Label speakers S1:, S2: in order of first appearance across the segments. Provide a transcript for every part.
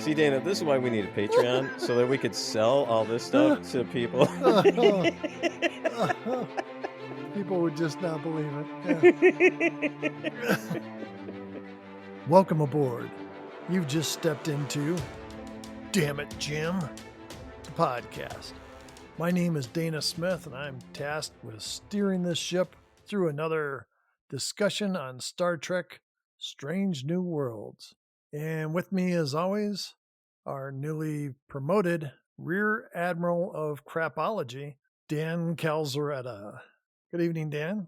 S1: See, Dana, this is why we need a Patreon, so that we could sell all this stuff to people.
S2: People would just not believe it. Yeah. Welcome aboard. You've just stepped into Damn It, Jim, the podcast. My name is Dana Smith, and I'm tasked with steering this ship through another discussion on Star Trek Strange New Worlds. And with me, as always, our newly promoted Rear Admiral of Crapology, Dan Calzaretta. Good evening, Dan.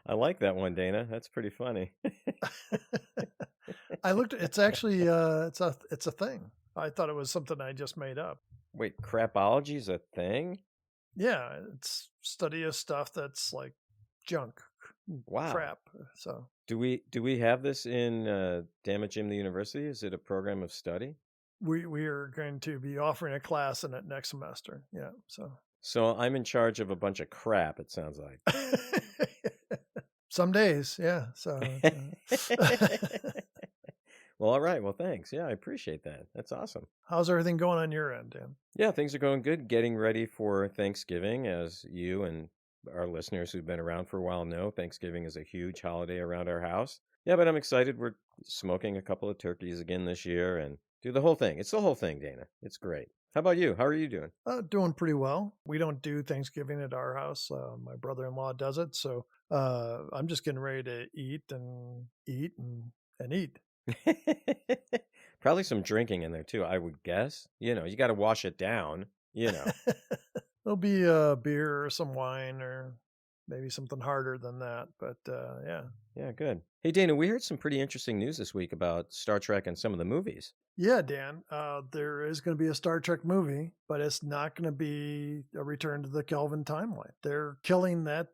S1: I like that one, Dana. That's pretty funny.
S2: I looked. It's actually it's a thing. I thought it was something I just made up.
S1: Wait, crapology is a thing?
S2: Yeah, it's study of stuff that's like junk,
S1: Wow.
S2: crap. So
S1: Do we have this in Damn It, Jim, the university? Is it a program of study?
S2: we are going to be offering a class in it next semester. Yeah.
S1: So I'm in charge of a bunch of crap, it sounds like.
S2: Some days, yeah. So
S1: Well, all right. Well, thanks. Yeah, I appreciate that. That's awesome.
S2: How's everything going on your end, Dan?
S1: Yeah, things are going good. Getting ready for Thanksgiving, as you and our listeners who've been around for a while know. Thanksgiving is a huge holiday around our house. Yeah, but I'm excited. We're smoking a couple of turkeys again this year and do the whole thing. It's the whole thing, Dana. It's great. How about you? How are you doing?
S2: Doing pretty well. We don't do Thanksgiving at our house. My brother-in-law does it. So I'm just getting ready to eat and eat.
S1: Probably some drinking in there too, I would guess. You got to wash it down,
S2: There'll be a beer or some wine or maybe something harder than that. But yeah.
S1: Yeah, good. Hey, Dana, we heard some pretty interesting news this week about Star Trek and some of the movies.
S2: Yeah, Dan, there is going to be a Star Trek movie, but it's not going to be a return to the Kelvin timeline. They're killing that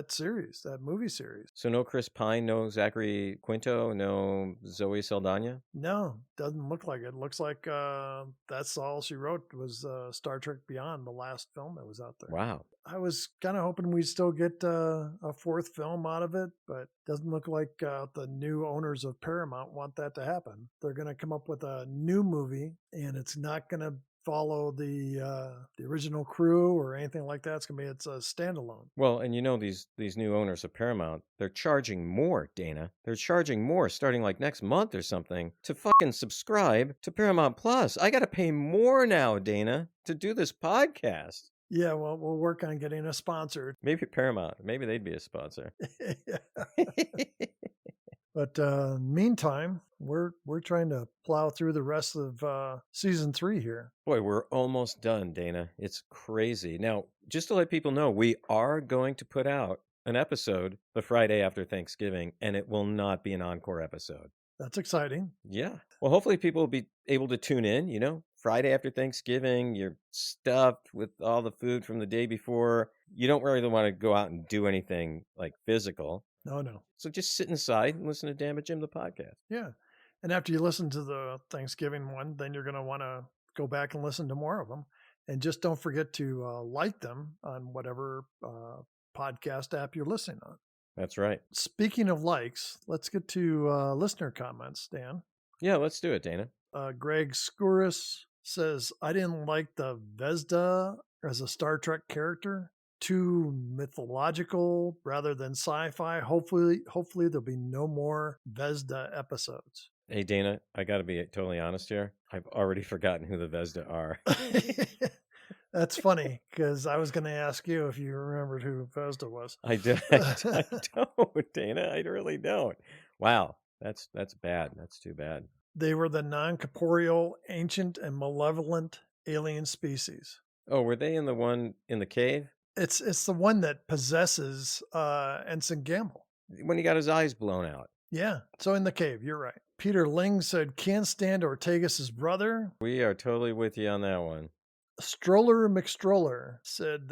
S2: series, that movie series.
S1: So no Chris Pine, no Zachary Quinto, no Zoe Saldana?
S2: No, doesn't look like it. Looks like that's all she wrote was Star Trek Beyond, the last film that was out there.
S1: Wow.
S2: I was kind of hoping we'd still get a fourth film out of it, but doesn't look like the new owners of Paramount want that to happen. They're going to come up with a new movie, and it's not going to follow the original crew or anything like that. It's a standalone.
S1: Well, and these new owners of Paramount, they're charging more, Dana. They're charging more starting like next month or something to fucking subscribe to Paramount Plus. I got to pay more now, Dana, to do this podcast.
S2: Yeah, well, we'll work on getting a sponsor.
S1: Maybe Paramount. Maybe they'd be a sponsor.
S2: But meantime, we're trying to plow through the rest of season 3 here.
S1: Boy, we're almost done, Dana. It's crazy. Now, just to let people know, we are going to put out an episode the Friday after Thanksgiving, and it will not be an encore episode.
S2: That's exciting.
S1: Yeah. Well, hopefully people will be able to tune in, Friday after Thanksgiving, you're stuffed with all the food from the day before. You don't really want to go out and do anything like physical.
S2: No.
S1: So just sit inside and listen to Damn It, Jim, the podcast.
S2: Yeah. And after you listen to the Thanksgiving one, then you're going to want to go back and listen to more of them. And just don't forget to like them on whatever podcast app you're listening on.
S1: That's right.
S2: Speaking of likes, let's get to listener comments, Dan.
S1: Yeah, let's do it, Dana.
S2: Greg Skouris says, I didn't like the Vesda as a Star Trek character. Too mythological rather than sci-fi. Hopefully there'll be no more Vesda episodes.
S1: Hey, Dana, I got to be totally honest here. I've already forgotten who the Vesda are.
S2: That's funny because I was going to ask you if you remembered who Vesda was.
S1: I don't, Dana. I really don't. Wow, that's bad. That's too bad.
S2: They were the non-corporeal, ancient, and malevolent alien species.
S1: Oh, were they in the one in the cave?
S2: It's the one that possesses Ensign Gamble.
S1: When he got his eyes blown out.
S2: Yeah, so in the cave, you're right. Peter Ling said, can't stand Ortegas' brother.
S1: We are totally with you on that one.
S2: Stroller McStroller said,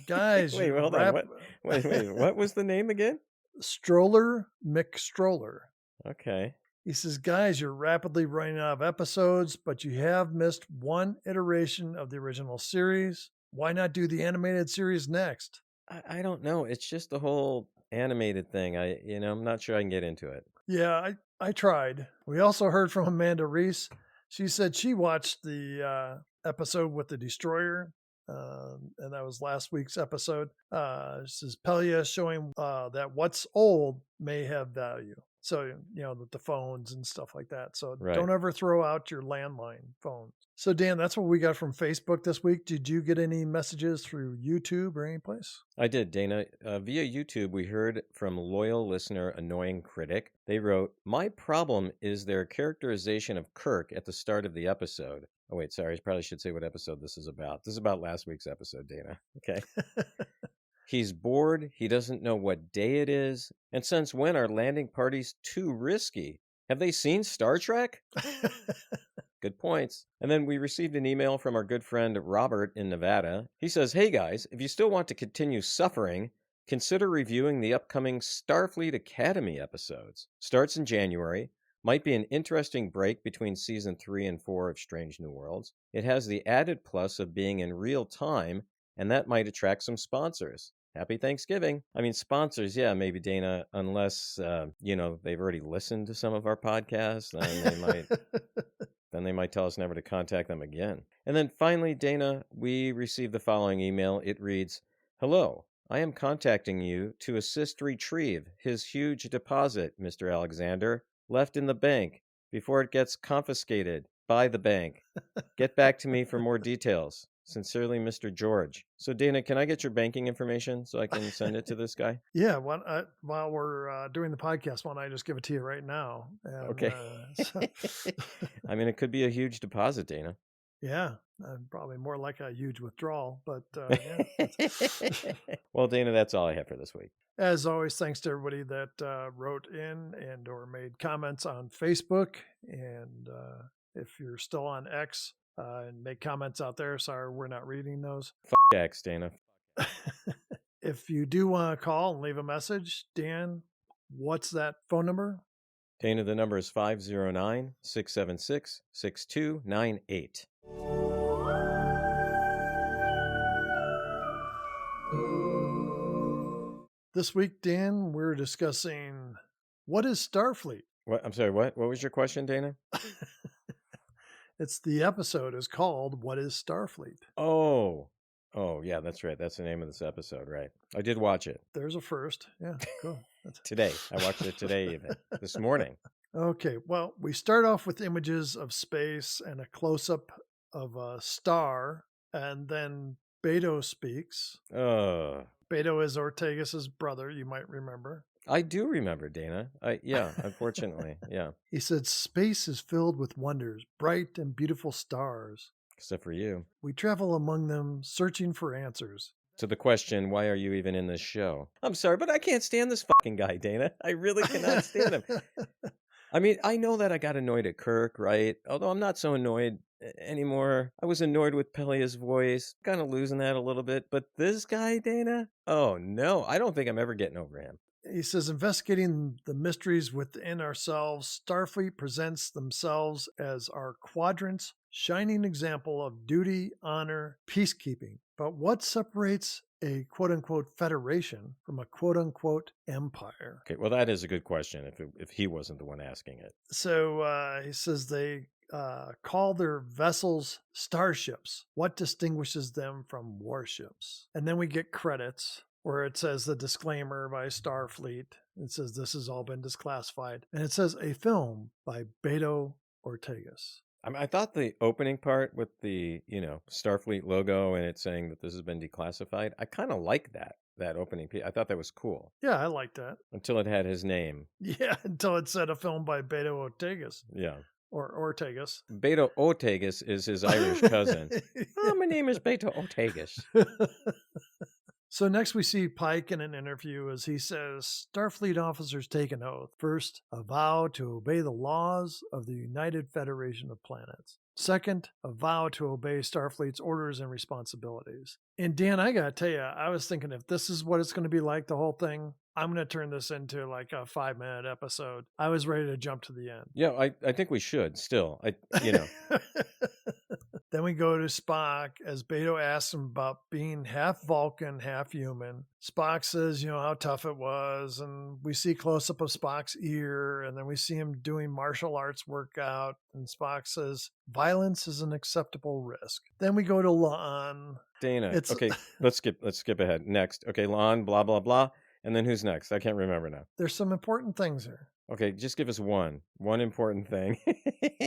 S2: guys...
S1: Wait, hold on. Wait, what was the name again?
S2: Stroller McStroller.
S1: Okay.
S2: He says, guys, you're rapidly running out of episodes, but you have missed one iteration of the original series. Why not do the animated series next?
S1: I don't know. It's just the whole animated thing. I'm not sure I can get into it.
S2: Yeah, I tried. We also heard from Amanda Reese. She said she watched the episode with the destroyer, and that was last week's episode. She says Pelia showing that what's old may have value. So, the phones and stuff like that. So
S1: Right.
S2: don't ever throw out your landline phone. So, Dan, that's what we got from Facebook this week. Did you get any messages through YouTube or any place?
S1: I did, Dana. Via YouTube, we heard from loyal listener Annoying Critic. They wrote, "My problem is their characterization of Kirk at the start of the episode." Oh, wait, sorry. I probably should say what episode this is about. This is about last week's episode, Dana. Okay. He's bored. He doesn't know what day it is. And since when are landing parties too risky? Have they seen Star Trek? Good points. And then we received an email from our good friend Robert in Nevada. He says, "Hey guys, if you still want to continue suffering, consider reviewing the upcoming Starfleet Academy episodes. Starts in January. Might be an interesting break between season 3 and 4 of Strange New Worlds. It has the added plus of being in real time, and that might attract some sponsors. Happy Thanksgiving." I mean, sponsors, yeah, maybe, Dana, unless, they've already listened to some of our podcasts, then they might tell us never to contact them again. And then finally, Dana, we received the following email. It reads, "Hello, I am contacting you to assist retrieve his huge deposit, Mr. Alexander, left in the bank before it gets confiscated by the bank. Get back to me for more details. Sincerely, Mr. George." So, Dana, can I get your banking information so I can send it to this guy?
S2: Yeah, while we're doing the podcast, why don't I just give it to you right now? And,
S1: Okay. I mean, it could be a huge deposit, Dana.
S2: Yeah, probably more like a huge withdrawal, but yeah.
S1: Well, Dana, that's all I have for this week.
S2: As always, thanks to everybody that wrote in and or made comments on Facebook. And if you're still on X and make comments out there, sorry, we're not reading those.
S1: X, Dana.
S2: If you do want to call and leave a message, Dan, what's that phone number?
S1: Dana, the number is 509-676-6298.
S2: This week, Dan, we're discussing what is Starfleet?
S1: What? I'm sorry, what? What was your question, Dana?
S2: It's the episode is called What is Starfleet?
S1: Oh, yeah, that's right. That's the name of this episode, right? I did watch it.
S2: There's a first. Yeah, cool.
S1: Today. I watched it today, even. This morning.
S2: Okay, well, we start off with images of space and a close-up of a star, and then Beto speaks. Beto is Ortegas's brother, you might remember.
S1: I do remember, Dana. Yeah, unfortunately, yeah.
S2: He said, "Space is filled with wonders, bright and beautiful stars.
S1: Except for you.
S2: We travel among them, searching for answers."
S1: To the question, why are you even in this show? I'm sorry, but I can't stand this fucking guy, Dana. I really cannot stand him. I mean, I know that I got annoyed at Kirk, right? Although I'm not so annoyed anymore. I was annoyed with Pelia's voice, kind of losing that a little bit. But this guy, Dana? Oh, no. I don't think I'm ever getting over him.
S2: He says, investigating the mysteries within ourselves, Starfleet presents themselves as our quadrant's shining example of duty, honor, peacekeeping. But what separates a quote unquote federation from a quote unquote empire?
S1: Okay, well, that is a good question if he wasn't the one asking it.
S2: So he says they call their vessels starships. What distinguishes them from warships? And then we get credits where it says the disclaimer by Starfleet. It says this has all been disclassified. And it says a film by Beto Ortegas.
S1: I mean, I thought the opening part with the, Starfleet logo and it saying that this has been declassified, I kind of like that opening piece. I thought that was cool.
S2: Yeah, I like that.
S1: Until it had his name.
S2: Yeah, until it said a film by Beto Ortegas.
S1: Yeah.
S2: Or Ortegas.
S1: Beto Ortegas is his Irish cousin. Oh, my name is Beto Ortegas.
S2: So next we see Pike in an interview as he says, Starfleet officers take an oath. First, a vow to obey the laws of the United Federation of Planets. Second, a vow to obey Starfleet's orders and responsibilities. And Dan, I gotta tell you, I was thinking if this is what it's going to be like, the whole thing, I'm going to turn this into like a 5-minute episode. I was ready to jump to the end.
S1: Yeah, I think we should still.
S2: Then we go to Spock as Beto asks him about being half Vulcan, half human. Spock says, how tough it was. And we see close up of Spock's ear. And then we see him doing martial arts workout. And Spock says, violence is an acceptable risk. Then we go to La'an.
S1: Dana. Okay, let's skip ahead. Next. Okay, Lon, blah, blah, blah. And then who's next? I can't remember now.
S2: There's some important things here.
S1: Okay, just give us one important thing.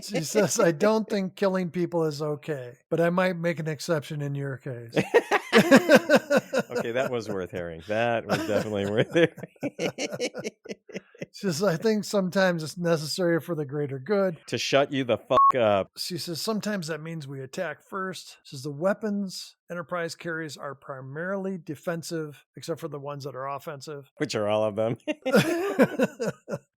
S2: She says, I don't think killing people is okay, but I might make an exception in your case.
S1: Okay, that was worth hearing. That was definitely worth hearing.
S2: She says, I think sometimes it's necessary for the greater good.
S1: To shut you the fuck up.
S2: She says, sometimes that means we attack first. She says, the weapons Enterprise carries are primarily defensive, except for the ones that are offensive.
S1: Which are all of them.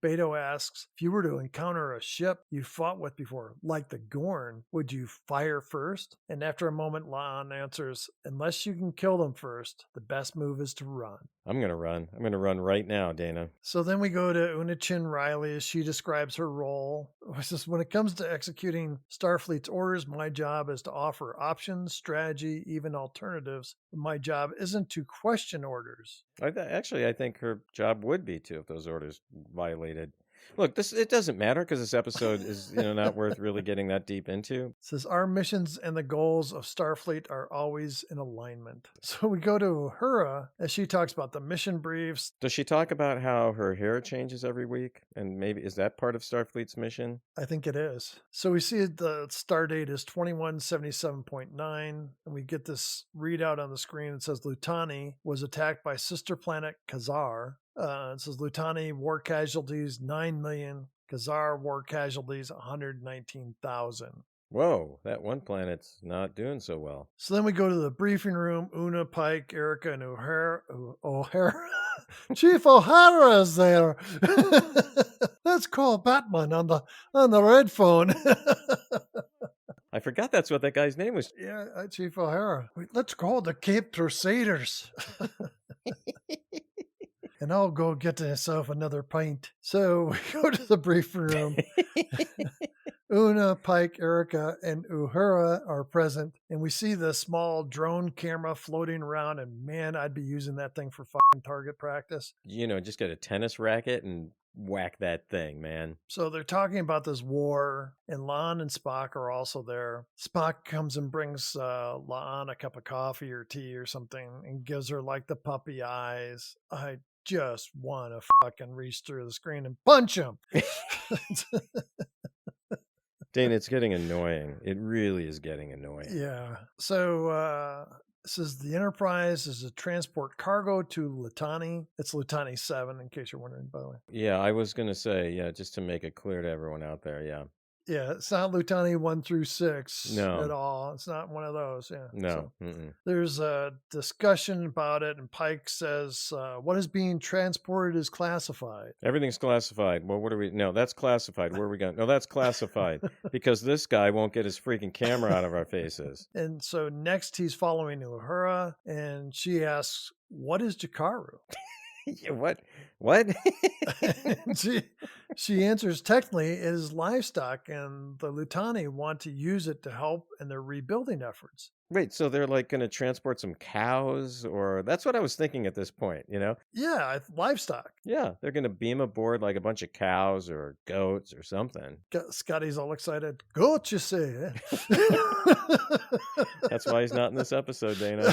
S2: Beto asks, if you were to encounter a ship you fought with before, like the Gorn, would you fire first? And after a moment, La'an answers, unless you can kill them first, the best move is to run.
S1: I'm going to run. I'm going to run right now, Dana.
S2: So then we go to Una Chin Riley as she describes her role. She says, when it comes to executing Starfleet's orders, my job is to offer options, strategy, even alternatives. My job isn't to question orders.
S1: Actually, I think her job would be to if those orders violated. Look, it doesn't matter because this episode is not worth really getting that deep into.
S2: It says our missions and the goals of Starfleet are always in alignment. So we go to Uhura as she talks about the mission briefs.
S1: Does she talk about how her hair changes every week? And maybe is that part of Starfleet's mission?
S2: I think it is. So we see the star date is 2177.9, and we get this readout on the screen. It says Lutani was attacked by sister planet Kazar. It says Lutani war casualties 9 million, Kazar war casualties 119,000.
S1: Whoa, that one planet's not doing so well.
S2: So then we go to the briefing room. Una, Pike, Erica, and O'Hara. Chief O'Hara is there. Let's call Batman on the red phone.
S1: I forgot that's what that guy's name was.
S2: Yeah, Chief O'Hara. Let's call the Cape Crusaders. And I'll go get myself another pint. So we go to the briefing room. Una, Pike, Erica, and Uhura are present, and we see the small drone camera floating around, and man, I'd be using that thing for fucking target practice.
S1: Just get a tennis racket and whack that thing, man.
S2: So they're talking about this war, and La'an and Spock are also there. Spock comes and brings La'an a cup of coffee or tea or something and gives her like the puppy eyes. I just want to fucking reach through the screen and punch him.
S1: Dana, it's getting annoying. It really is getting annoying.
S2: Yeah. So it says the Enterprise is to transport cargo to Lutani. It's Lutani 7, in case you're wondering, by the way.
S1: Yeah, I was going to say, just to make it clear to everyone out there, yeah.
S2: Yeah, it's not Lutani 1 through 6
S1: No.
S2: at all. It's not one of those. Yeah.
S1: No.
S2: So there's a discussion about it, and Pike says, what is being transported is classified.
S1: Everything's classified. Well, what are we? No, that's classified. Where are we going? No, that's classified because this guy won't get his freaking camera out of our faces.
S2: And so next he's following Uhura, and she asks, what is Jakaru?
S1: What?
S2: she answers, technically it is livestock, and the Lutani want to use it to help in their rebuilding efforts.
S1: Wait, so they're like going to transport some cows, or that's what I was thinking at this point,
S2: Yeah, livestock.
S1: Yeah, they're going to beam aboard like a bunch of cows or goats or something.
S2: Scotty's all excited. Goats, you say?
S1: That's why he's not in this episode, Dana.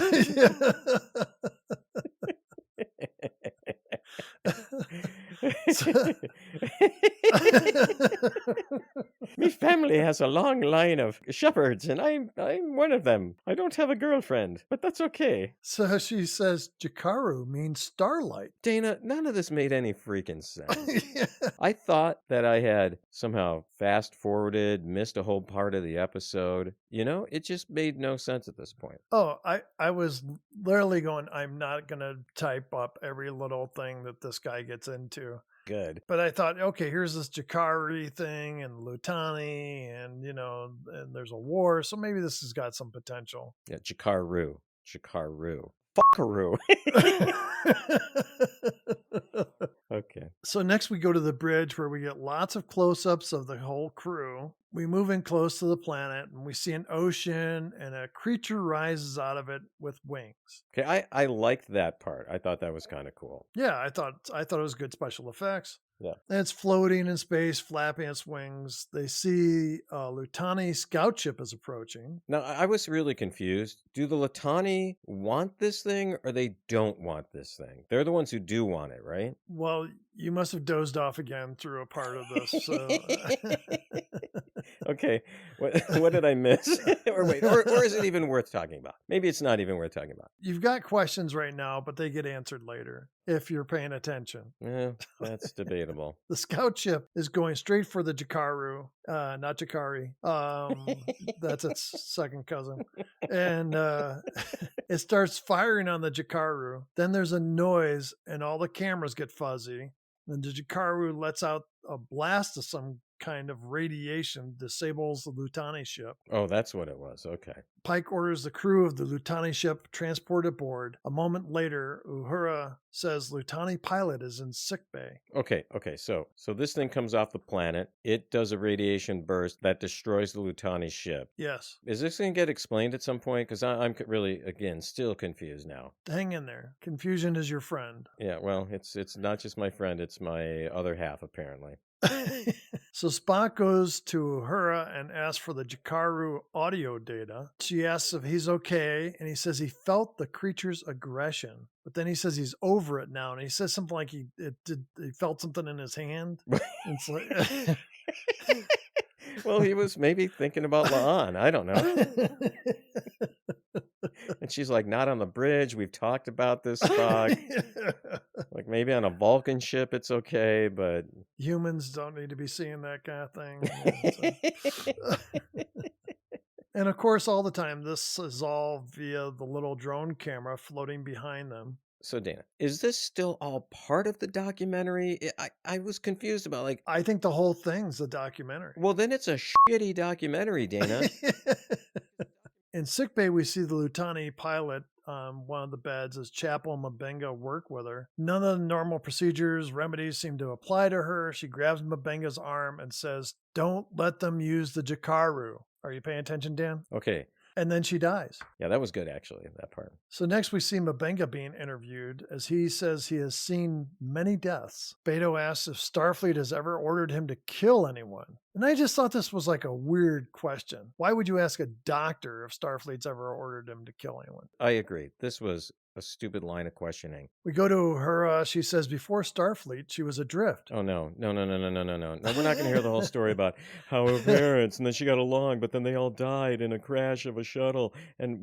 S1: My family has a long line of shepherds, and I'm one of them. I don't have a girlfriend, but that's okay.
S2: So she says Jakaru means starlight.
S1: Dana, none of this made any freaking sense. Yeah. I thought that I had somehow fast forwarded, missed a whole part of the episode. It just made no sense at this point.
S2: Oh, I was literally going, I'm not going to type up every little thing that this guy gets into.
S1: Good.
S2: But I thought, okay, here's this Jakari thing and Lutani, and and there's a war, so maybe this has got some potential.
S1: Yeah, Jakaru. Fuckaroo. Okay.
S2: So next we go to the bridge where we get lots of close-ups of the whole crew. We move in close to the planet and we see an ocean and a creature rises out of it with wings.
S1: Okay, I liked that part. I thought that was kind of cool.
S2: Yeah, I thought it was good special effects.
S1: Yeah.
S2: And it's floating in space, flapping its wings. They see a Lutani scout ship is approaching.
S1: Now, I was really confused. Do the Latani want this thing or they don't want this thing? They're the ones who do want it, right?
S2: Well, you must have dozed off again through a part of this. So
S1: Okay. What did I miss? Or wait, or is it even worth talking about? Maybe it's not even worth talking about.
S2: you've got questions right now, but they get answered later if you're paying attention.
S1: Yeah, that's debatable.
S2: The scout ship is going straight for the Jakaru, not Jakari. That's its second cousin. And it starts firing on the Jakaru. Then there's a noise, and all the cameras get fuzzy. And the Jakaru lets out a blast of some kind of radiation, disables the Lutani ship.
S1: Oh, that's what it was. Okay.
S2: Pike orders the crew of the Lutani ship transported aboard. A moment later, Uhura says Lutani pilot is in sickbay.
S1: Okay. So this thing comes off the planet. It does a radiation burst that destroys the Lutani ship.
S2: Yes.
S1: Is this going to get explained at some point? Because I'm really, again, still confused now.
S2: Hang in there. Confusion is your friend.
S1: Yeah, well, it's not just my friend; it's my other half, apparently.
S2: So Spock goes to Uhura and asks for the Jakaru audio data. She asks if he's okay, and he says he felt the creature's aggression. But then he says he's over it now, and he says something like he felt something in his hand. It's like
S1: Well, he was maybe thinking about La'an. I don't know. And she's like, "Not on the bridge. We've talked about this, Spock. Like maybe on a Vulcan ship, it's okay, but
S2: Humans don't need to be seeing that kind of thing. And of course, all the time, this is all via the little drone camera floating behind them.
S1: So, Dana, is this still all part of the documentary? I was confused about like,
S2: I think the whole thing's a documentary.
S1: well, then it's a shitty documentary, Dana.
S2: In sickbay, we see the Lutani pilot on one of the beds as Chapel and Mabenga work with her. None of the normal procedures, remedies seem to apply to her. She grabs Mabenga's arm and says, "Don't let them use the Jakaru." Are you paying attention, Dan?
S1: Okay.
S2: And then she dies.
S1: Yeah, that was good, actually, that part.
S2: So next we see Mabenga being interviewed as he says he has seen many deaths. Beto asks if Starfleet has ever ordered him to kill anyone. And I just thought this was like a weird question. Why would you ask a doctor if Starfleet's ever ordered him to kill anyone?
S1: I agree. This was a stupid line of questioning.
S2: We go to her, she says before Starfleet, she was adrift.
S1: Oh, no. No, we're not going to hear the whole story about how her parents, and then she got along, but then they all died in a crash of a shuttle. And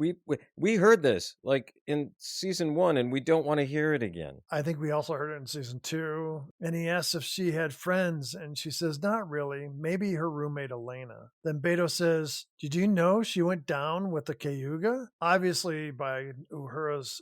S1: we heard this, like, in season 1, and we don't want to hear it again.
S2: I think we also heard it in season 2. And he asks if she had friends, and she says, not really. Maybe her roommate Elena. Then Beto says, did you know she went down with the Cayuga? Obviously, by Uhura's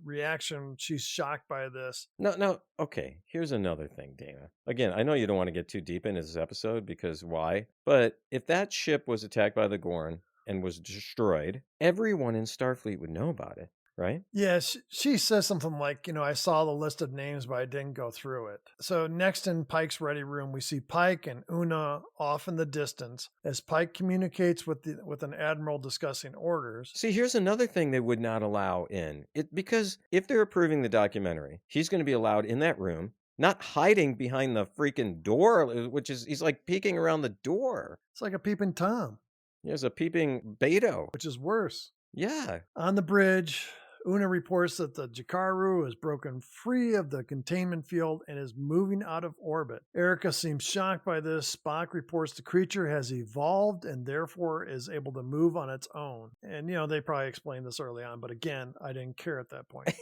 S2: reaction, she's shocked by this.
S1: No. Okay, here's another thing, Dana. Again, I know you don't want to get too deep into this episode because why? But if that ship was attacked by the Gorn and was destroyed, everyone in Starfleet would know about it, right?
S2: Yeah, she says something like, I saw the list of names, but I didn't go through it. So next in Pike's ready room, we see Pike and Una off in the distance as Pike communicates with an admiral discussing orders.
S1: See, here's another thing they would not allow in it, because if they're approving the documentary, he's going to be allowed in that room, not hiding behind the freaking door, which is he's like peeking around the door.
S2: It's like a peeping Tom.
S1: There's a peeping Beto,
S2: which is worse.
S1: Yeah.
S2: On the bridge, Una reports that the Jakaru is broken free of the containment field and is moving out of orbit. Erica seems shocked by this. Spock reports the creature has evolved and therefore is able to move on its own. And, they probably explained this early on, but again, I didn't care at that point.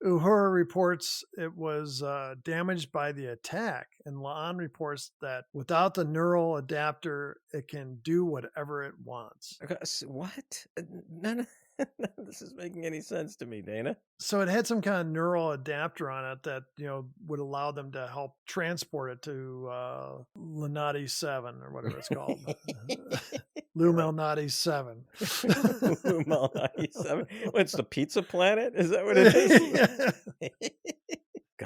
S2: Uhura reports it was damaged by the attack, and La'an reports that without the neural adapter, it can do whatever it wants.
S1: What? None of this is making any sense to me, Dana.
S2: So it had some kind of neural adapter on it that, would allow them to help transport it to Lunati 7 or whatever it's called. Lumelnati 7.
S1: Lumelnati 7. What's the pizza planet? Is that what it is?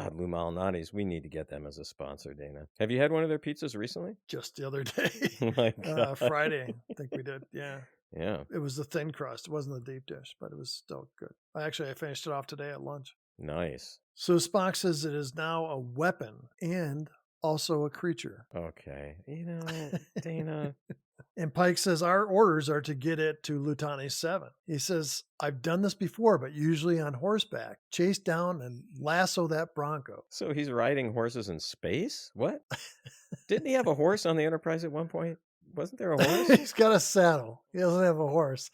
S1: God, Lou Malnati's. We need to get them as a sponsor, Dana. Have you had one of their pizzas recently?
S2: Just the other day.
S1: Oh my God.
S2: Friday, I think we did. Yeah.
S1: Yeah.
S2: It was the thin crust. It wasn't the deep dish, but it was still good. I finished it off today at lunch.
S1: Nice.
S2: So Spock says it is now a weapon and also a creature.
S1: Okay. Dana.
S2: And Pike says our orders are to get it to Lutani 7. He says, I've done this before, but usually on horseback. Chase down and lasso that Bronco.
S1: So he's riding horses in space? What? Didn't he have a horse on the Enterprise at one point? Wasn't there a horse?
S2: He's got a saddle. He doesn't have a horse.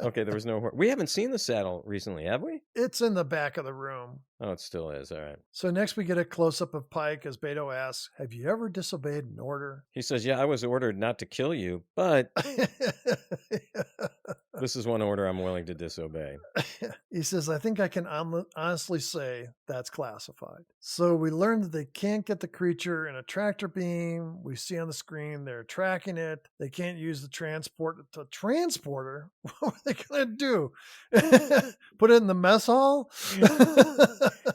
S1: Okay, there was no horse. We haven't seen the saddle recently, have we?
S2: It's in the back of the room.
S1: Oh, it still is. All right.
S2: So next we get a close-up of Pike as Beto asks, have you ever disobeyed an order?
S1: He says, yeah, I was ordered not to kill you, but this is one order I'm willing to disobey.
S2: He says, I think I can honestly say that's classified. So we learn that they can't get the creature in a tractor beam. We see on the screen they're tracking it. They can't use the transporter. What are they going to do? Put it in the mess hall?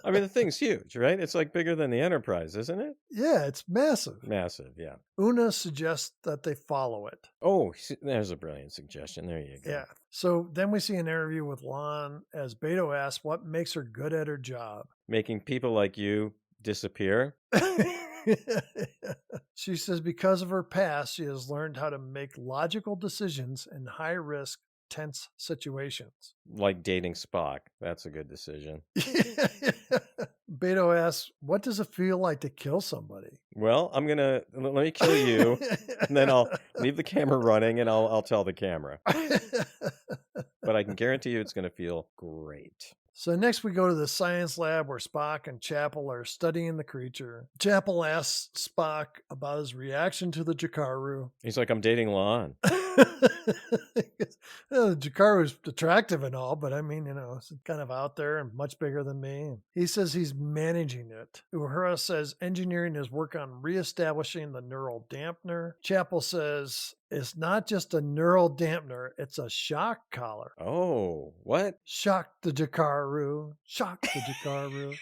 S1: I mean, the thing's huge, right? It's like bigger than the Enterprise, isn't it?
S2: Yeah, it's massive.
S1: Massive, yeah.
S2: Una suggests that they follow it.
S1: Oh, there's a brilliant suggestion. There you go.
S2: Yeah. So then we see an interview with Lon as Beto asks what makes her good at her job.
S1: Making people like you disappear.
S2: She says because of her past, she has learned how to make logical decisions in high risk, tense situations.
S1: Like dating Spock. That's a good decision.
S2: Beto asks, what does it feel like to kill somebody?
S1: Well, let me kill you, and then I'll leave the camera running, and I'll tell the camera. But I can guarantee you it's going to feel great.
S2: So next we go to the science lab where Spock and Chapel are studying the creature. Chapel asks Spock about his reaction to the Jakaru.
S1: He's like, I'm dating Lon.
S2: The Jakaru's attractive and all, but I mean, it's kind of out there and much bigger than me. He says he's managing it. Uhura says engineering his work on reestablishing the neural dampener. Chapel says it's not just a neural dampener, it's a shock collar.
S1: Oh, what?
S2: Shock the Jakaru. Shock the Jakaru.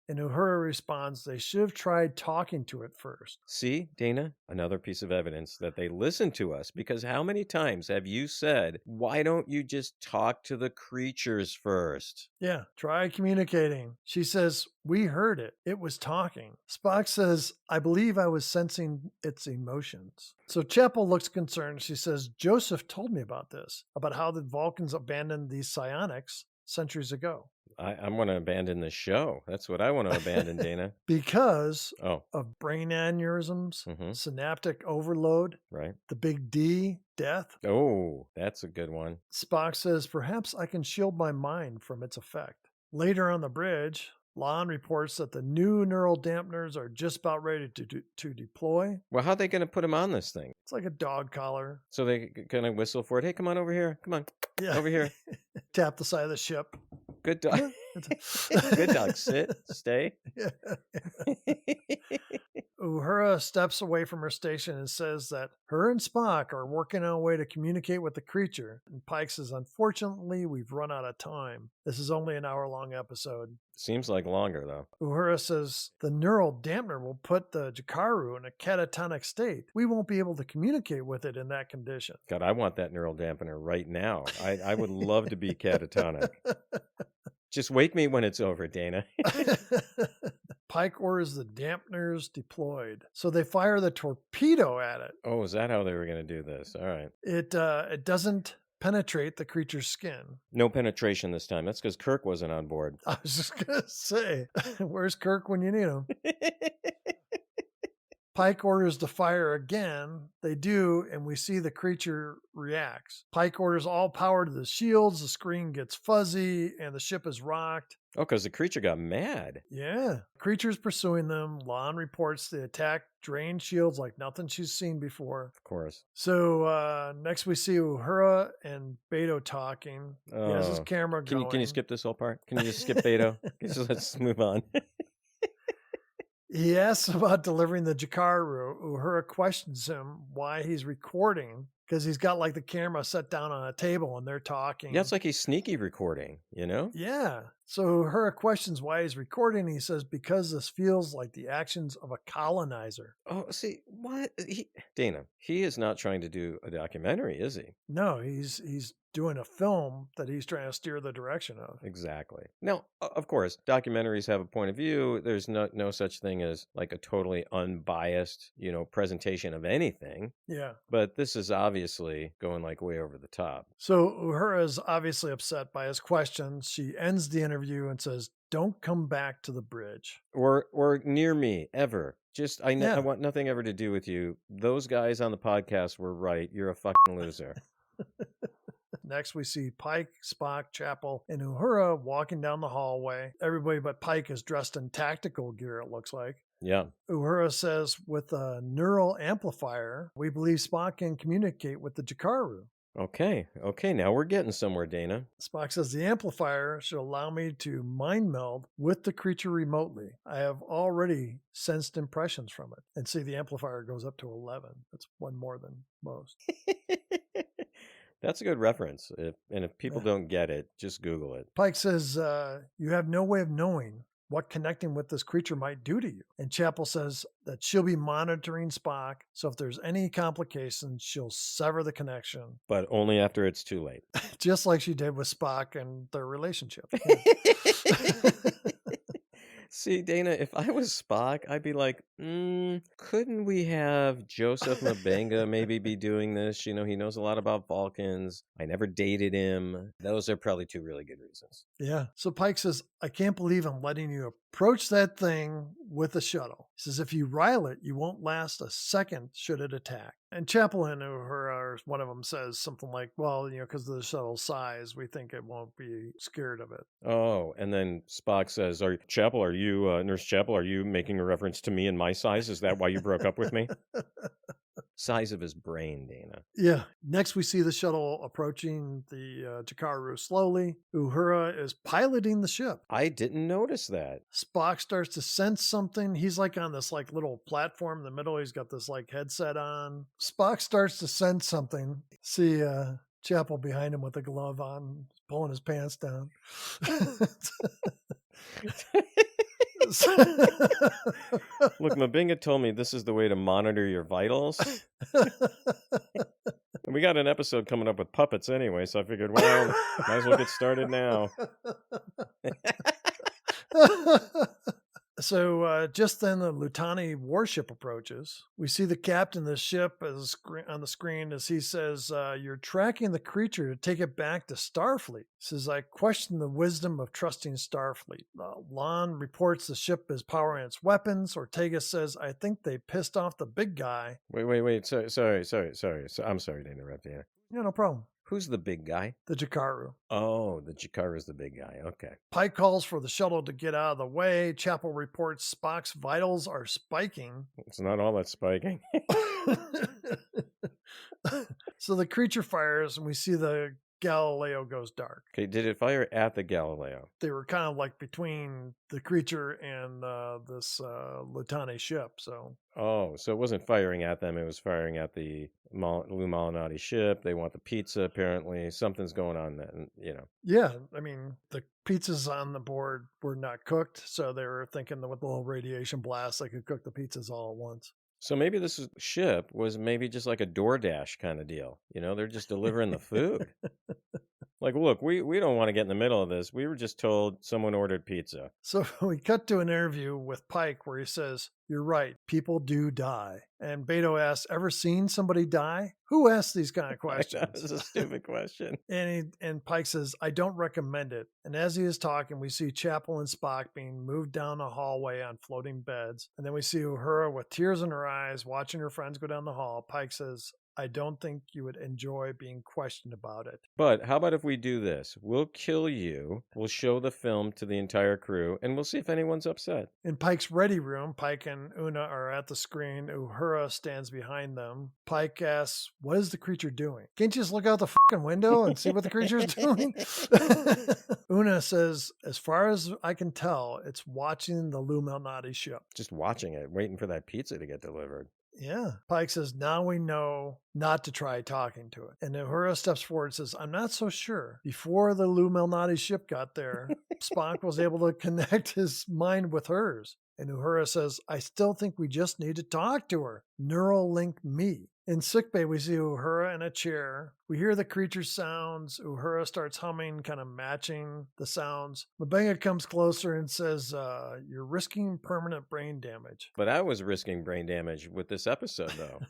S2: And Uhura responds, they should have tried talking to it first.
S1: See, Dana, another piece of evidence that they listen to us, because how many times have you said, why don't you just talk to the creatures first?
S2: Yeah, try communicating. She says, we heard it. It was talking. Spock says, I believe I was sensing its emotions. So Chapel looks concerned. She says, Joseph told me about this, about how the Vulcans abandoned these psionics centuries ago.
S1: I'm going to abandon the show. That's what I want to abandon, Dana.
S2: Because
S1: of
S2: brain aneurysms, synaptic overload,
S1: right?
S2: The big D, death.
S1: Oh, that's a good one.
S2: Spock says, perhaps I can shield my mind from its effect. Later on the bridge, Lon reports that the new neural dampeners are just about ready to deploy.
S1: Well, how are they going to put them on this thing?
S2: It's like a dog collar.
S1: So they kind of whistle for it. Hey, come on over here. Come on. Yeah. Over here.
S2: Tap the side of the ship.
S1: Good dog. Good dog. Sit. Stay.
S2: Uhura steps away from her station and says that her and Spock are working on a way to communicate with the creature. And Pike says, unfortunately, we've run out of time. This is only an hour-long episode.
S1: Seems like longer, though.
S2: Uhura says the neural dampener will put the Jakaru in a catatonic state. We won't be able to communicate with it in that condition.
S1: God, I want that neural dampener right now. I would love to be catatonic. Just wake me when it's over, Dana.
S2: Pike orders the dampeners deployed. So they fire the torpedo at it.
S1: Oh, is that how they were going to do this? All right.
S2: It doesn't penetrate the creature's skin.
S1: No penetration this time. That's because Kirk wasn't on board.
S2: I was just going to say, where's Kirk when you need him? Pike orders to fire again. They do, and we see the creature reacts. Pike orders all power to the shields. The screen gets fuzzy, and the ship is rocked.
S1: Oh, because the creature got mad.
S2: Yeah. Creature's pursuing them. Lon reports the attack drained shields like nothing she's seen before.
S1: Of course.
S2: So next we see Uhura and Beto talking. He has his camera going.
S1: Can you skip this whole part? Can you just skip Beto? Let's move on.
S2: He asks about delivering the Jakaru. Uhura questions him why he's recording because he's got like the camera set down on a table and they're
S1: Yeah,
S2: talking.
S1: it's like he's sneaky recording, you know?
S2: Yeah. So Uhura questions why he's recording. He says, because this feels like the actions of a colonizer.
S1: Oh, see, what? Dana, he is not trying to do a documentary, is he?
S2: No, he's doing a film that he's trying to steer the direction of.
S1: Exactly. Now, of course, documentaries have a point of view. There's no such thing as like a totally unbiased, presentation of anything.
S2: Yeah.
S1: But this is obviously going like way over the top.
S2: So Uhura is obviously upset by his questions. She ends the interview and says, "Don't come back to the bridge."
S1: Or near me ever. Just I
S2: Yeah.
S1: want nothing ever to do with you. Those guys on the podcast were right. You're a fucking loser.
S2: Next, we see Pike, Spock, Chapel, and Uhura walking down the hallway. Everybody but Pike is dressed in tactical gear, it looks like.
S1: Yeah.
S2: Uhura says, with a neural amplifier, we believe Spock can communicate with the Jakaru.
S1: Okay. Okay. Now we're getting somewhere, Dana.
S2: Spock says the amplifier should allow me to mind meld with the creature remotely. I have already sensed impressions from it. And see, the amplifier goes up to 11. That's one more than most.
S1: That's a good reference. If people don't get it, just Google it.
S2: Pike says, you have no way of knowing what connecting with this creature might do to you. And Chapel says that she'll be monitoring Spock. So if there's any complications, she'll sever the connection.
S1: But only after it's too late.
S2: Just like she did with Spock and their relationship.
S1: See, Dana, if I was Spock, I'd be like, couldn't we have Joseph Mabenga maybe be doing this? He knows a lot about Vulcans. I never dated him. Those are probably two really good reasons.
S2: Yeah. So Pike says, I can't believe I'm letting you approach that thing with a shuttle. He says, if you rile it, you won't last a second should it attack. And Chapel and Uhura, one of them says something like, well, because of the shuttle's size, we think it won't be scared of it.
S1: Oh, and then Spock says, Nurse Chapel, are you making a reference to me and my size? Is that why you broke up with me? Size of his brain, Dana.
S2: Yeah. Next, we see the shuttle approaching the Jakaru slowly. Uhura is piloting the ship.
S1: I didn't notice that.
S2: Spock starts to sense something. He's like on this like little platform in the middle. He's got this like headset on. Spock starts to sense something. See Chapel behind him with a glove on, pulling his pants down.
S1: Look, Mabinga told me this is the way to monitor your vitals. And we got an episode coming up with puppets anyway, so I figured, well, might as well get started now.
S2: So just then the Lutani warship approaches. We see the captain of the ship on the screen as he says, you're tracking the creature to take it back to Starfleet. He says, I question the wisdom of trusting Starfleet. Lon reports the ship is powering its weapons. Ortega says, I think they pissed off the big guy.
S1: Wait. Sorry. I'm sorry to interrupt you.
S2: Yeah, no problem.
S1: Who's the big guy?
S2: The Jakaru.
S1: Oh, the Jakaru is the big guy. Okay.
S2: Pike calls for the shuttle to get out of the way. Chapel reports Spock's vitals are spiking.
S1: It's not all that spiking.
S2: So the creature fires and we see the Galileo goes dark.
S1: Okay, did it fire at the Galileo?
S2: They were kind of like between the creature and this Lutani ship. So
S1: Oh, so it wasn't firing at them. It was firing at the Lou Malnati ship. They want the pizza, apparently. Something's going on then,
S2: yeah, I mean, the pizzas on the board were not cooked. So they were thinking that with a little radiation blast, they could cook the pizzas all at once.
S1: So maybe ship was maybe just like a DoorDash kind of deal. They're just delivering the food. Like, look, we don't want to get in the middle of this. We were just told someone ordered pizza.
S2: So we cut to an interview with Pike where he says, you're right, people do die. And Beto asks, ever seen somebody die? Who asks these kind of questions?
S1: That is a stupid question.
S2: And Pike says, I don't recommend it. And as he is talking, we see Chapel and Spock being moved down a hallway on floating beds. And then we see Uhura with tears in her eyes watching her friends go down the hall. Pike says, I don't think you would enjoy being questioned about it.
S1: But how about if we do this? We'll kill you, we'll show the film to the entire crew, and we'll see if anyone's upset.
S2: In Pike's ready room, Pike and Una are at the screen. Uhura stands behind them. Pike asks, what is the creature doing? Can't you just look out the fucking window and see what the creature's doing? Una says, as far as I can tell, it's watching the Lou Malnati ship.
S1: Just watching it, waiting for that pizza to get delivered.
S2: Yeah. Pike says, now we know not to try talking to it. And Uhura steps forward and says, I'm not so sure. Before the Lou Malnati ship got there, Spock was able to connect his mind with hers. And Uhura says, I still think we just need to talk to her. Neural link me. In sickbay, we see Uhura in a chair. We hear the creature's sounds. Uhura starts humming, kind of matching the sounds. Mabenga comes closer and says, you're risking permanent brain damage.
S1: But I was risking brain damage with this episode, though.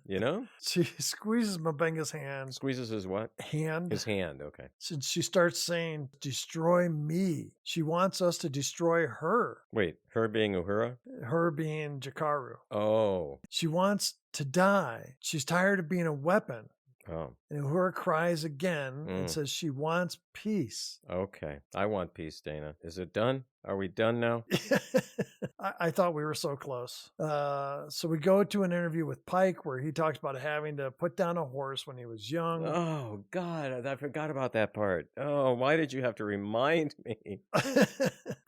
S1: You know?
S2: She squeezes Mabenga's hand.
S1: Squeezes his what?
S2: Hand.
S1: His hand, okay.
S2: Since she starts saying, destroy me. She wants us to destroy her.
S1: Wait, her being Uhura?
S2: Her being Jakaru.
S1: Oh.
S2: She wants to die. She's tired of being a weapon.
S1: Oh.
S2: And Uhura cries again and says she wants peace.
S1: Okay. I want peace, Dana. Is it done? Are we done now?
S2: I thought we were so close. So we go to an interview with Pike where he talks about having to put down a horse when he was young.
S1: Oh, God. I forgot about that part. Oh, why did you have to remind me?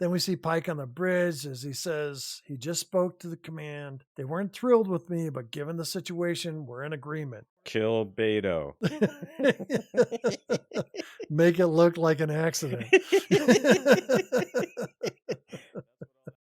S2: Then we see Pike on the bridge as he says he just spoke to the command. They weren't thrilled with me, but given the situation, we're in agreement.
S1: Kill Beto.
S2: Make it look like an accident.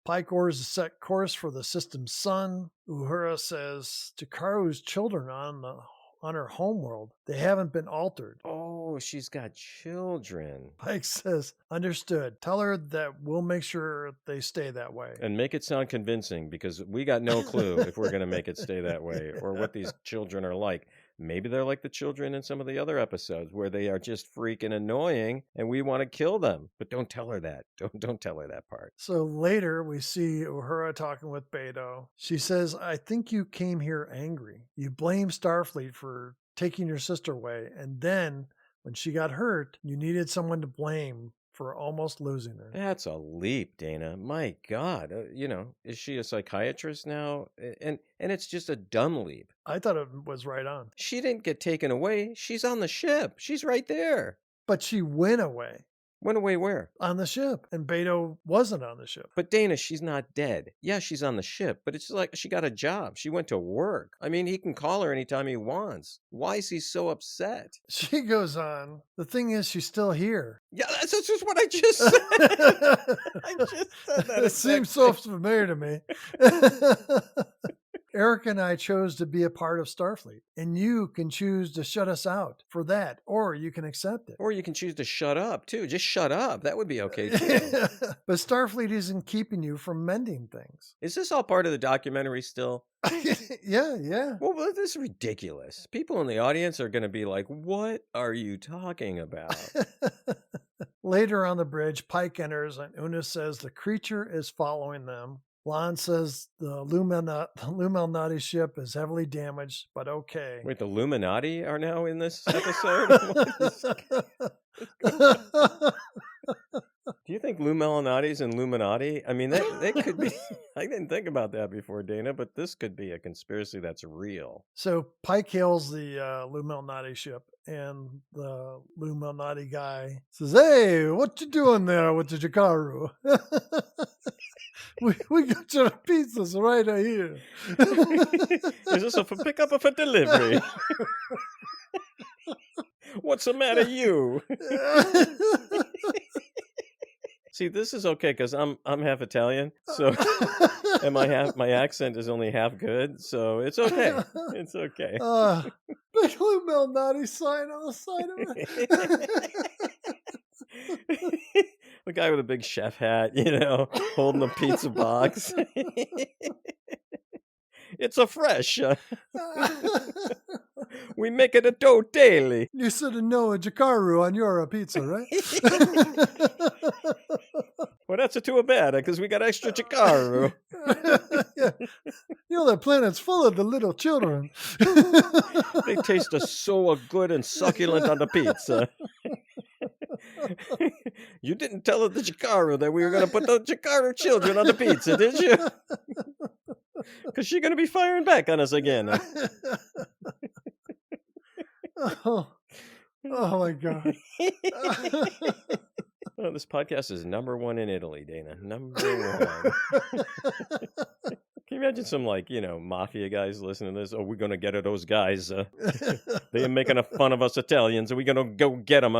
S2: Pike orders a set course for the system's sun. Uhura says Jakaru's children on her homeworld, they haven't been altered.
S1: Oh, she's got children.
S2: Pike says, understood. Tell her that we'll make sure they stay that way.
S1: And make it sound convincing, because we got no clue if we're going to make it stay that way or what these children are like. Maybe they're like the children in some of the other episodes where they are just freaking annoying and we want to kill them. But don't tell her that. Don't tell her that part.
S2: So later we see Uhura talking with Beto. She says, I think you came here angry. You blame Starfleet for taking your sister away. And then when she got hurt, you needed someone to blame for almost losing her.
S1: That's a leap, Dana. My God. Is she a psychiatrist now? And it's just a dumb leap.
S2: I thought it was right on.
S1: She didn't get taken away. She's on the ship. She's right there.
S2: But she went away.
S1: Went away where?
S2: On the ship. And Beto wasn't on the ship.
S1: But Dana, she's not dead. Yeah, she's on the ship, but it's like she got a job. She went to work. I mean, he can call her anytime he wants. Why is he so upset?
S2: She goes on. The thing is, she's still here.
S1: Yeah, that's just what I just said. I just said that.
S2: It seems so familiar to me. Eric and I chose to be a part of Starfleet, and you can choose to shut us out for that, or you can accept it.
S1: Or you can choose to shut up, too. Just shut up. That would be okay, too.
S2: But Starfleet isn't keeping you from mending things.
S1: Is this all part of the documentary still?
S2: Yeah.
S1: Well, this is ridiculous. People in the audience are going to be like, what are you talking about?
S2: Later on the bridge, Pike enters, and Una says the creature is following them. Lon says the Luminati ship is heavily damaged, but okay.
S1: Wait, the Illuminati are now in this episode? Do you think Luminati's and Illuminati? I mean, they could be. I didn't think about that before, Dana, but this could be a conspiracy that's real.
S2: So Pike hails the Luminati ship, and the Luminati guy says, hey, what you doing there with the Jakaru? We got your pizzas right here.
S1: Is this a for pickup or for delivery? What's the matter, you? See, this is okay because I'm half Italian, so and my accent is only half good, so it's okay. It's okay.
S2: Big Lou Malnati sign on the side of it.
S1: The guy with a big chef hat, holding a pizza box. It's a fresh. We make it a dough daily.
S2: You should have known a Jakaru on your pizza, right?
S1: Well, that's a too bad because we got extra Jakaru.
S2: Yeah. The planet's full of the little children.
S1: They taste so good and succulent on the pizza. You didn't tell the Jakaru that we were going to put the Jakaru children on the pizza, did you? Because she's going to be firing back on us again.
S2: Oh my God.
S1: Oh, this podcast is #1 in Italy, Dana. #1. Can you imagine Imagine some, like, mafia guys listening to this. Oh, we're going to get at those guys. They're making a fun of us Italians. Are we going to go get them?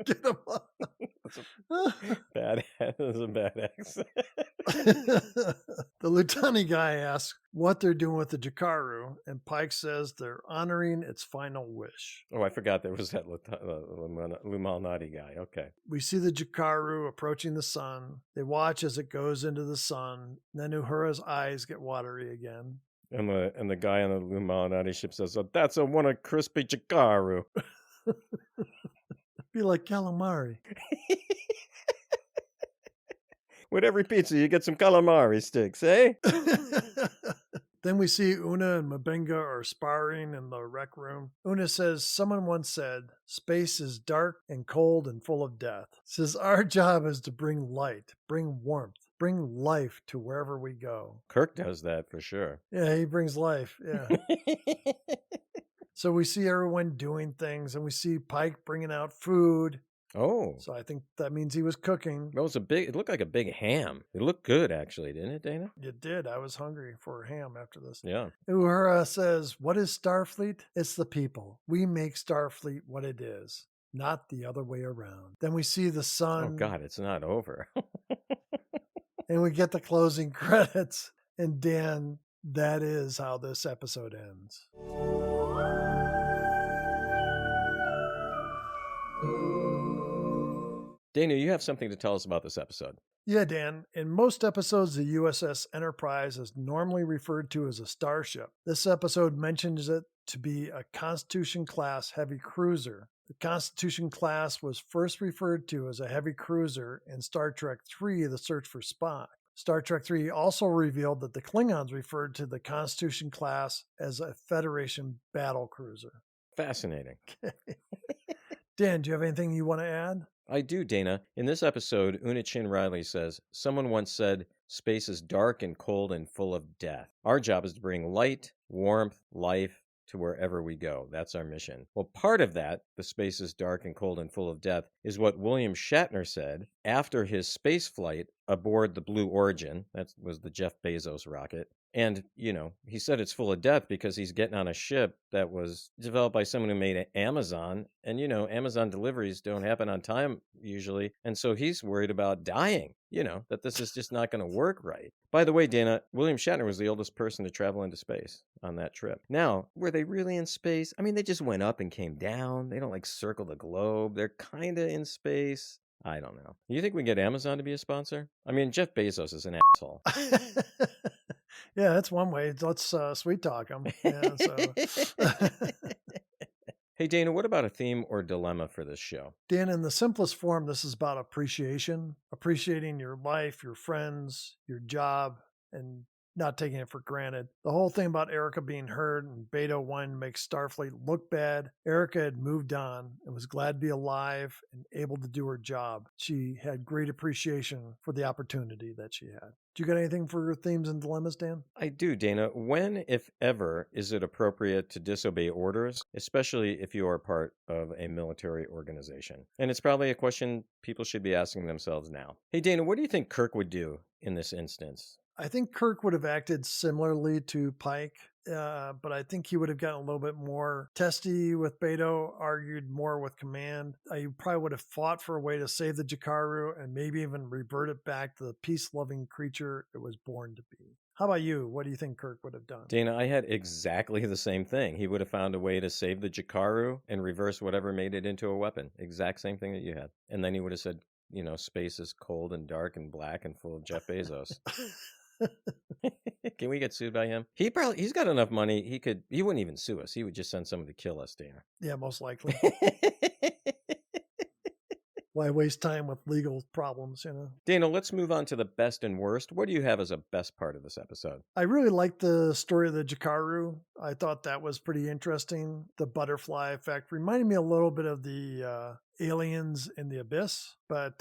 S2: Get him.
S1: That's a that's a bad accent.
S2: The lieutenant guy asks what they're doing with the Jakaru, and Pike says they're honoring its final wish.
S1: Oh, I forgot there was that Lumalnati guy. Okay.
S2: We see the Jakaru approaching the sun. They watch as it goes into the sun. Then Uhura's eyes get watery again.
S1: And the guy on the Lumalnati ship says, oh, that's a one of crispy Jakaru.
S2: Be like calamari.
S1: With every pizza, you get some calamari sticks, eh?
S2: Then we see Una and Mabenga are sparring in the rec room. Una says, someone once said, space is dark and cold and full of death. Says, our job is to bring light, bring warmth, bring life to wherever we go.
S1: Kirk does that for sure.
S2: Yeah, he brings life. Yeah. So we see everyone doing things, and we see Pike bringing out food.
S1: Oh.
S2: So I think that means he was cooking.
S1: It looked like a big ham. It looked good, actually, didn't it, Dana?
S2: It did. I was hungry for ham after this.
S1: Yeah.
S2: Uhura says, what is Starfleet? It's the people. We make Starfleet what it is, not the other way around. Then we see the sun.
S1: Oh, God, it's not over.
S2: And we get the closing credits. And Dan, that is how this episode ends.
S1: Dana, you have something to tell us about this episode.
S2: Yeah, Dan. In most episodes, the USS Enterprise is normally referred to as a starship. This episode mentions it to be a Constitution-class heavy cruiser. The Constitution class was first referred to as a heavy cruiser in Star Trek III, The Search for Spock. Star Trek III also revealed that the Klingons referred to the Constitution class as a Federation battle cruiser.
S1: Fascinating.
S2: Dan, do you have anything you want to add?
S1: I do, Dana. In this episode, Una Chin Riley says, someone once said, space is dark and cold and full of death. Our job is to bring light, warmth, life to wherever we go. That's our mission. Well, part of that, the space is dark and cold and full of death, is what William Shatner said after his space flight aboard the Blue Origin. That was the Jeff Bezos rocket. And, he said it's full of death because he's getting on a ship that was developed by someone who made Amazon. And, Amazon deliveries don't happen on time usually. And so he's worried about dying, that this is just not going to work right. By the way, Dana, William Shatner was the oldest person to travel into space on that trip. Now, were they really in space? I mean, they just went up and came down. They don't circle the globe. They're kind of in space. I don't know. You think we can get Amazon to be a sponsor? I mean, Jeff Bezos is an asshole.
S2: Yeah, that's one way. Let's sweet talk them. Yeah, so.
S1: Hey, Dana, what about a theme or dilemma for this show?
S2: Dan, in the simplest form, this is about appreciation, appreciating your life, your friends, your job, and not taking it for granted. The whole thing about Erica being hurt and Beto wanting to make Starfleet look bad. Erica had moved on and was glad to be alive and able to do her job. She had great appreciation for the opportunity that she had. Do you got anything for your themes and dilemmas, Dan?
S1: I do, Dana. When, if ever, is it appropriate to disobey orders, especially if you are part of a military organization? And it's probably a question people should be asking themselves now. Hey, Dana, what do you think Kirk would do in this instance?
S2: I think Kirk would have acted similarly to Pike, but I think he would have gotten a little bit more testy with Beto, argued more with command. He probably would have fought for a way to save the Jakaru and maybe even revert it back to the peace-loving creature it was born to be. How about you? What do you think Kirk would have done?
S1: Dana, I had exactly the same thing. He would have found a way to save the Jakaru and reverse whatever made it into a weapon. Exact same thing that you had. And then he would have said, space is cold and dark and black and full of Jeff Bezos. Can we get sued by him? He's got enough money. He wouldn't even sue us. He would just send someone to kill us, Dana.
S2: Yeah, most likely. Why waste time with legal problems,
S1: Dana, let's move on to the best and worst. What do you have as a best part of this episode?
S2: I really liked the story of the Jakaru. I thought that was pretty interesting. The butterfly effect reminded me a little bit of the aliens in the abyss, but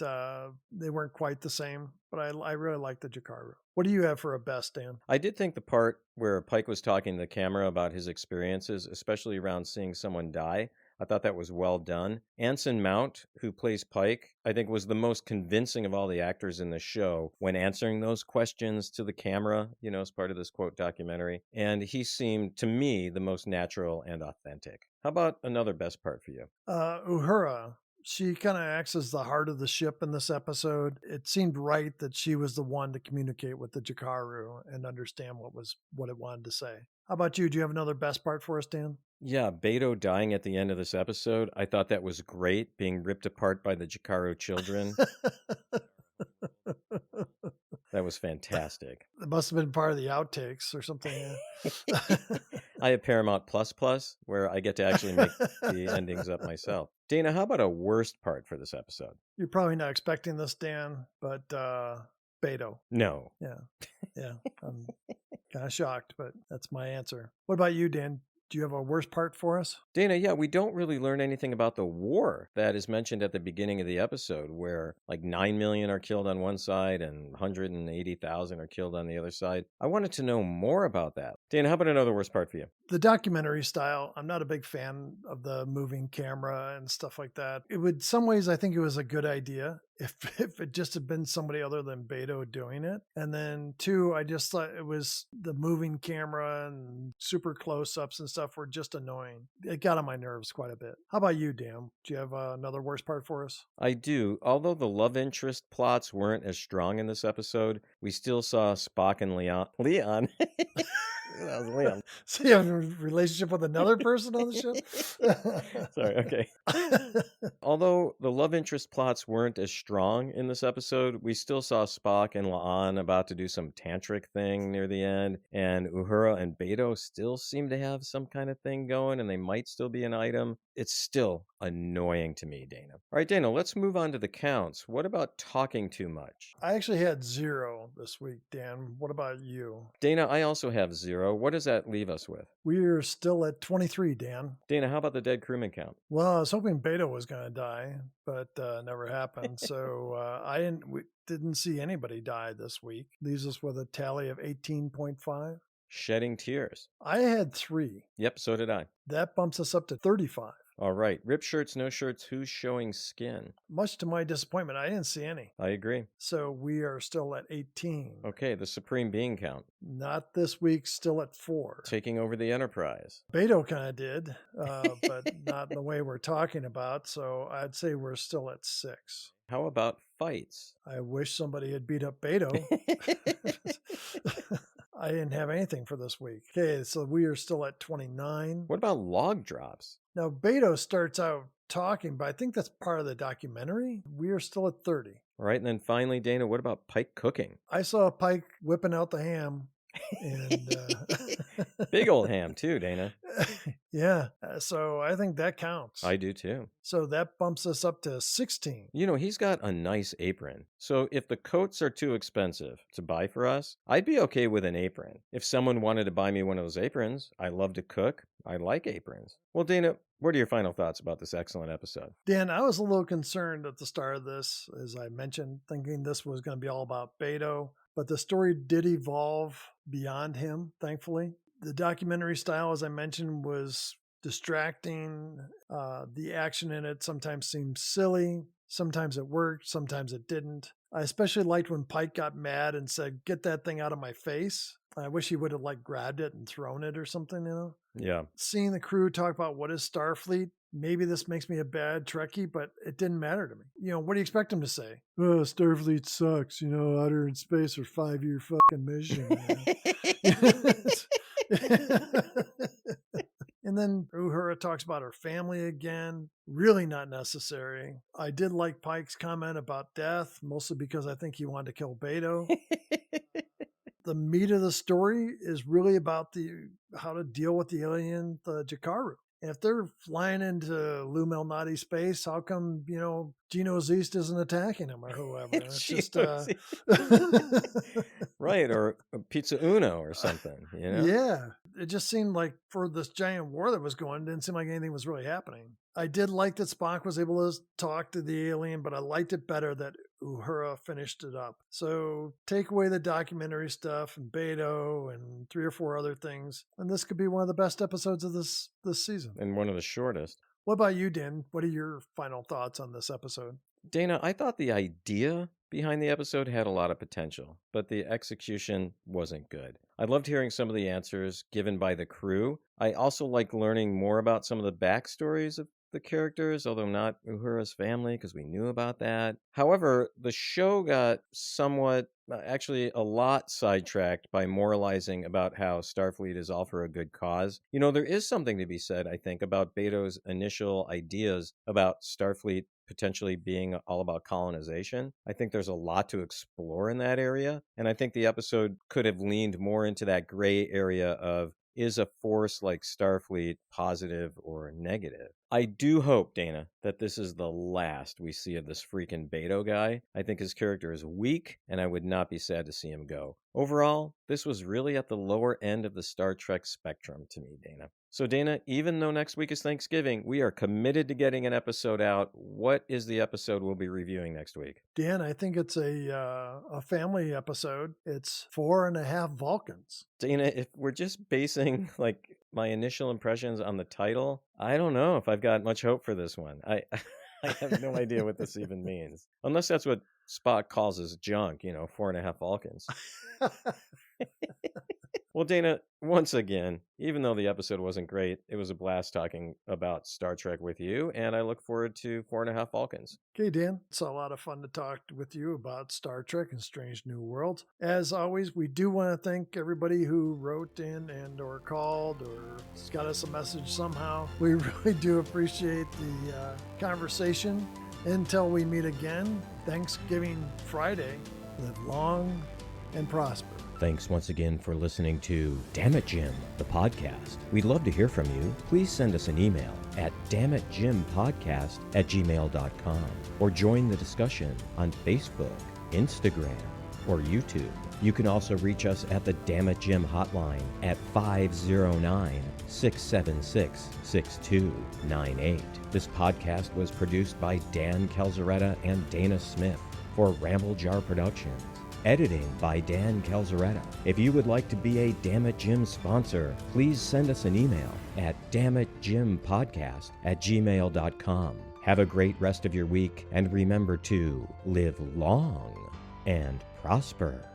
S2: they weren't quite the same. But I really liked the Jakaru. What do you have for a best, Dan?
S1: I did think the part where Pike was talking to the camera about his experiences, especially around seeing someone die, I thought that was well done. Anson Mount, who plays Pike, I think was the most convincing of all the actors in the show when answering those questions to the camera, as part of this quote documentary. And he seemed, to me, the most natural and authentic. How about another best part for you?
S2: Uhura. She kind of acts as the heart of the ship in this episode. It seemed right that she was the one to communicate with the Jakaru and understand what it wanted to say. How about you? Do you have another best part for us, Dan?
S1: Yeah, Beto dying at the end of this episode, I thought that was great, being ripped apart by the Jacaro children. That was fantastic.
S2: It must have been part of the outtakes or something. Yeah.
S1: I have Paramount Plus Plus, where I get to actually make the endings up myself. Dana, how about a worst part for this episode?
S2: You're probably not expecting this, Dan, but Beto.
S1: No.
S2: Yeah. Yeah. I'm kind of shocked, but that's my answer. What about you, Dan? Do you have a worst part for us?
S1: Dana, yeah, we don't really learn anything about the war that is mentioned at the beginning of the episode, where like 9 million are killed on one side and 180,000 are killed on the other side. I wanted to know more about that. Dana, how about another worst part for you?
S2: The documentary style, I'm not a big fan of the moving camera and stuff like that. It would, some ways, I think it was a good idea if it just had been somebody other than Beto doing it. And then two, I just thought it was the moving camera and super close ups and stuff were just annoying. It got on my nerves quite a bit. How about you, Dan? Do you have another worst part for us?
S1: I do. Although the love interest plots weren't as strong in this episode, we still saw Spock and Leon. Leon. That was Leon.
S2: So you have a relationship with another person on the show?
S1: Sorry, okay. Although the love interest plots weren't as strong in this episode, we still saw Spock and La'an about to do some tantric thing near the end, and Uhura and Beto still seem to have some kind of thing going, and they might still be an item. It's still annoying to me, Dana. All right, Dana, let's move on to the counts. What about talking too much?
S2: I actually had 0 this week, Dan. What about you?
S1: Dana, I also have 0. What does that leave us with?
S2: We're still at 23, Dan.
S1: Dana, how about the dead crewman count?
S2: Well, I was hoping Beto was going to die, but never happened. So we didn't see anybody die this week. Leaves us with a tally of 18.5.
S1: Shedding tears.
S2: I had 3.
S1: Yep, so did I.
S2: That bumps us up to 35.
S1: All right. Rip shirts, no shirts. Who's showing skin?
S2: Much to my disappointment, I didn't see any.
S1: I agree.
S2: So we are still at 18.
S1: Okay, the supreme being count.
S2: Not this week, still at 4.
S1: Taking over the Enterprise.
S2: Beto kind of did, but not in the way we're talking about. So I'd say we're still at 6.
S1: How about fights?
S2: I wish somebody had beat up Beto. I didn't have anything for this week. Okay, so we are still at 29.
S1: What about log drops?
S2: Now, Beto starts out talking, but I think that's part of the documentary. We are still at 30.
S1: All right, and then finally, Dana, what about Pike cooking?
S2: I saw Pike whipping out the ham. And
S1: big old ham too, Dana.
S2: Yeah, so I think that counts.
S1: I do too.
S2: So that bumps us up to 16.
S1: He's got a nice apron. So if the coats are too expensive to buy for us, I'd be okay with an apron. If someone wanted to buy me one of those aprons, I love to cook. I like aprons. Well, Dana, what are your final thoughts about this excellent episode?
S2: Dan, I was a little concerned at the start of this, as I mentioned, thinking this was going to be all about Beto, but the story did evolve beyond him, thankfully. The documentary style, as I mentioned, was distracting. The action in it sometimes seemed silly. Sometimes it worked. Sometimes it didn't. I especially liked when Pike got mad and said, "Get that thing out of my face." I wish he would have grabbed it and thrown it or something.
S1: Yeah.
S2: Seeing the crew talk about what is Starfleet, maybe this makes me a bad Trekkie, but it didn't matter to me. What do you expect him to say? Oh, Starfleet sucks. Outer in space or 5-year fucking mission. And then Uhura talks about her family again. Really not necessary. I did like Pike's comment about death, mostly because I think he wanted to kill Beto. The meat of the story is really about how to deal with the alien, the Jakaru. And if they're flying into Lumelnati space, how come, Gino's East isn't attacking them or whoever? It's just
S1: right, or Pizza Uno or something,
S2: Yeah. It just seemed like for this giant war that was going, it didn't seem like anything was really happening. I did like that Spock was able to talk to the alien, but I liked it better that Uhura finished it up. So take away the documentary stuff and Beto and 3 or 4 other things, and this could be one of the best episodes of this season.
S1: And one of the shortest.
S2: What about you, Dan? What are your final thoughts on this episode?
S1: Dana, I thought the idea behind the episode had a lot of potential, but the execution wasn't good. I loved hearing some of the answers given by the crew. I also liked learning more about some of the backstories of the characters, although not Uhura's family, because we knew about that. However, the show got somewhat, actually a lot sidetracked by moralizing about how Starfleet is all for a good cause. You know, there is something to be said, I think, about Beto's initial ideas about Starfleet potentially being all about colonization. I think there's a lot to explore in that area. And I think the episode could have leaned more into that gray area of, is a force like Starfleet positive or negative? I do hope, Dana, that this is the last we see of this freaking Beto guy. I think his character is weak, and I would not be sad to see him go. Overall, this was really at the lower end of the Star Trek spectrum to me, Dana. So, Dana, even though next week is Thanksgiving, we are committed to getting an episode out. What is the episode we'll be reviewing next week?
S2: Dan, I think it's a family episode. It's 4.5 Vulcans.
S1: Dana, if we're just basing like my initial impressions on the title, I don't know if I've got much hope for this one. I I have no idea what this even means. Unless that's what Spock calls his junk, 4.5 Vulcans. Well, Dana, once again, even though the episode wasn't great, it was a blast talking about Star Trek with you, and I look forward to 4.5 Vulcans.
S2: Okay, Dan, it's a lot of fun to talk with you about Star Trek and Strange New Worlds. As always, we do want to thank everybody who wrote in and or called or got us a message somehow. We really do appreciate the conversation. Until we meet again, Thanksgiving Friday, live long and prosper.
S1: Thanks once again for listening to Damn It Jim, the podcast. We'd love to hear from you. Please send us an email at dammitjimpodcast@gmail.com or join the discussion on Facebook, Instagram, or YouTube. You can also reach us at the Damn It Jim hotline at 509-676-6298. This podcast was produced by Dan Calzaretta and Dana Smith for Ramble Jar Productions. Editing by Dan Calzaretta. If you would like to be a Damn It Jim sponsor, please send us an email at dammitjimpodcast@gmail.com. Have a great rest of your week, and remember to live long and prosper.